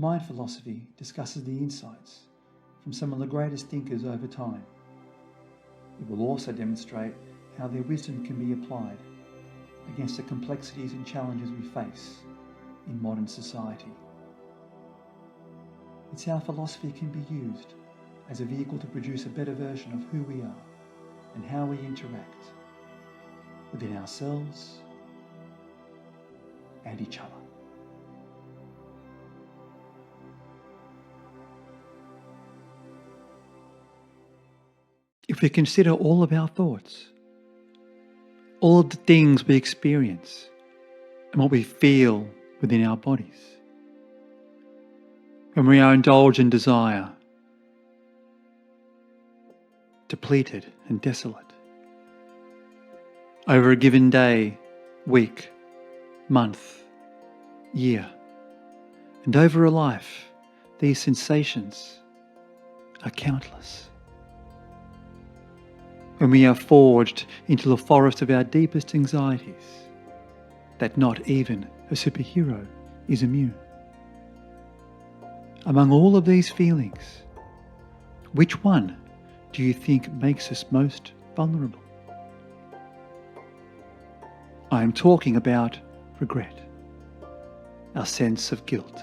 Mind philosophy discusses the insights from some of the greatest thinkers over time. It will also demonstrate how their wisdom can be applied against the complexities and challenges we face in modern society. It's how philosophy can be used as a vehicle to produce a better version of who we are and how we interact within ourselves and each other. If we consider all of our thoughts, all of the things we experience, and what we feel within our bodies, when we are indulged in desire, depleted and desolate, over a given day, week, month, year, and over a life, these sensations are countless. When we are forged into the forest of our deepest anxieties, that not even a superhero is immune. Among all of these feelings, which one do you think makes us most vulnerable? I am talking about regret, our sense of guilt.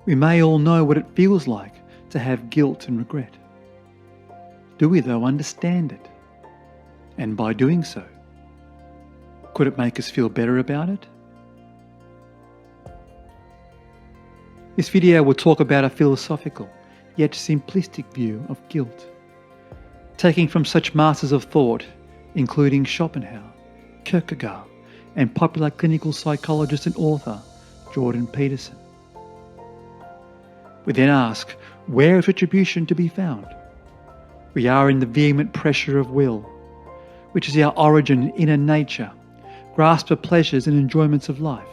We may all know what it feels like to have guilt and regret. Do we, though, understand it? And by doing so, could it make us feel better about it? This video will talk about a philosophical, yet simplistic view of guilt, taking from such masters of thought, including Schopenhauer, Kierkegaard, and popular clinical psychologist and author Jordan Peterson. We then ask, where is retribution to be found? We are in the vehement pressure of will, which is our origin in inner nature, grasps the pleasures and enjoyments of life,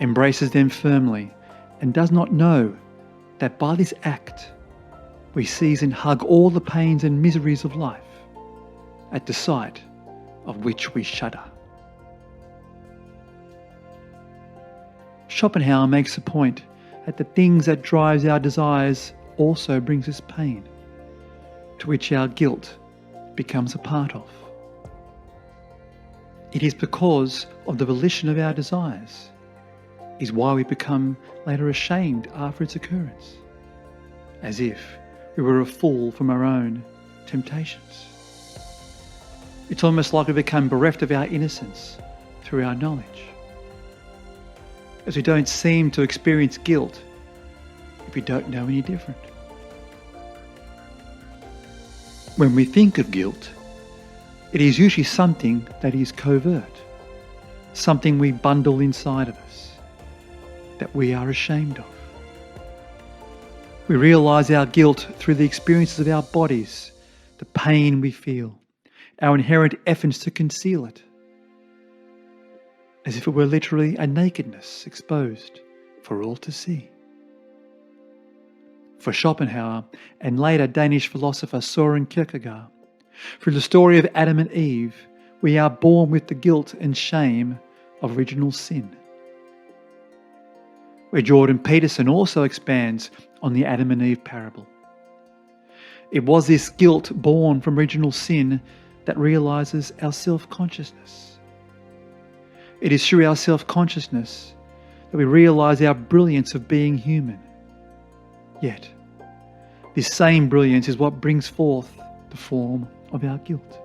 embraces them firmly, and does not know that by this act we seize and hug all the pains and miseries of life, at the sight of which we shudder. Schopenhauer makes the point that the things that drives our desires also brings us pain, to which our guilt becomes a part of. It is because of the volition of our desires is why we become later ashamed after its occurrence, as if we were a fool from our own temptations. It's almost like we become bereft of our innocence through our knowledge, as we don't seem to experience guilt if we don't know any different. When we think of guilt, it is usually something that is covert, something we bundle inside of us, that we are ashamed of. We realise our guilt through the experiences of our bodies, the pain we feel, our inherent efforts to conceal it, as if it were literally a nakedness exposed for all to see. For Schopenhauer and later Danish philosopher Søren Kierkegaard, through the story of Adam and Eve, we are born with the guilt and shame of original sin. Where Jordan Peterson also expands on the Adam and Eve parable. It was this guilt born from original sin that realises our self-consciousness. It is through our self-consciousness that we realise our brilliance of being human. Yet, this same brilliance is what brings forth the form of our guilt.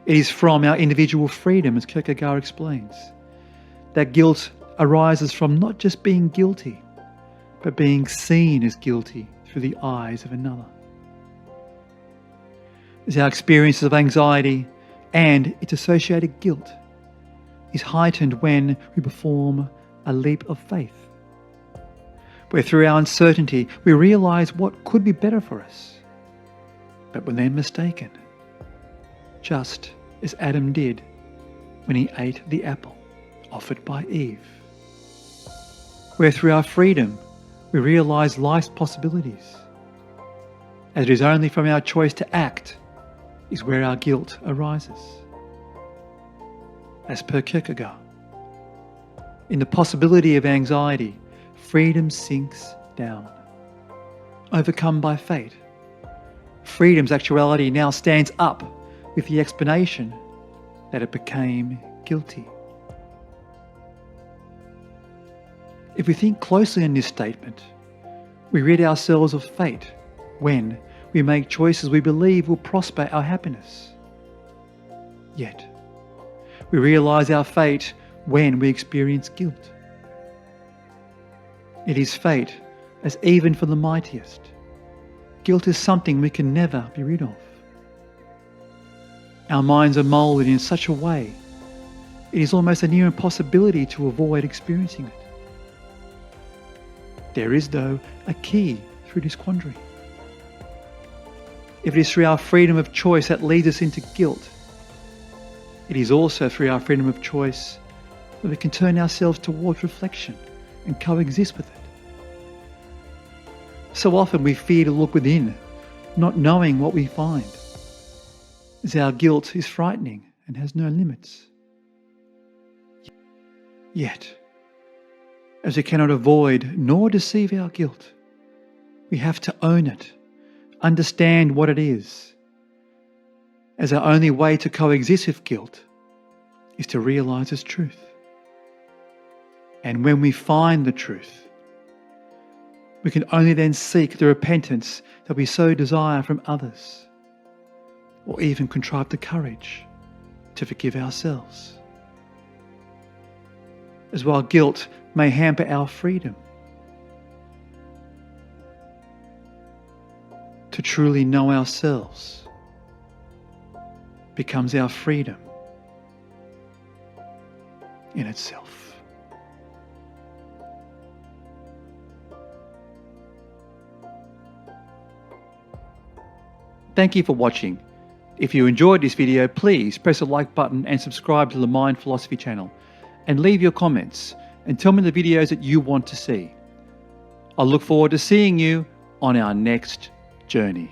It is from our individual freedom, as Kierkegaard explains, that guilt arises from not just being guilty, but being seen as guilty through the eyes of another. As our experiences of anxiety and its associated guilt is heightened when we perform a leap of faith, where through our uncertainty we realise what could be better for us, but we're then mistaken, just as Adam did when he ate the apple offered by Eve. Where through our freedom we realise life's possibilities, as it is only from our choice to act is where our guilt arises. As per Kierkegaard, In the possibility of anxiety, freedom sinks down. Overcome by fate, freedom's actuality now stands up with the explanation that it became guilty. If we think closely on this statement, we rid ourselves of fate when we make choices we believe will prosper our happiness. Yet, we realize our fate when we experience guilt. It is fate as even for the mightiest. Guilt is something we can never be rid of. Our minds are moulded in such a way, it is almost a near impossibility to avoid experiencing it. There is, though, a key through this quandary. If it is through our freedom of choice that leads us into guilt, it is also through our freedom of choice that we can turn ourselves towards reflection and coexist with it. So often we fear to look within, not knowing what we find, as our guilt is frightening and has no limits. Yet, as we cannot avoid nor deceive our guilt, we have to own it, understand what it is, as our only way to coexist with guilt is to realize its truth. And when we find the truth, we can only then seek the repentance that we so desire from others, or even contrive the courage to forgive ourselves. As while guilt may hamper our freedom, to truly know ourselves becomes our freedom in itself. Thank you for watching. If you enjoyed this video, please press the like button and subscribe to the Mind Philosophy channel, and leave your comments and tell me the videos that you want to see. I look forward to seeing you on our next journey.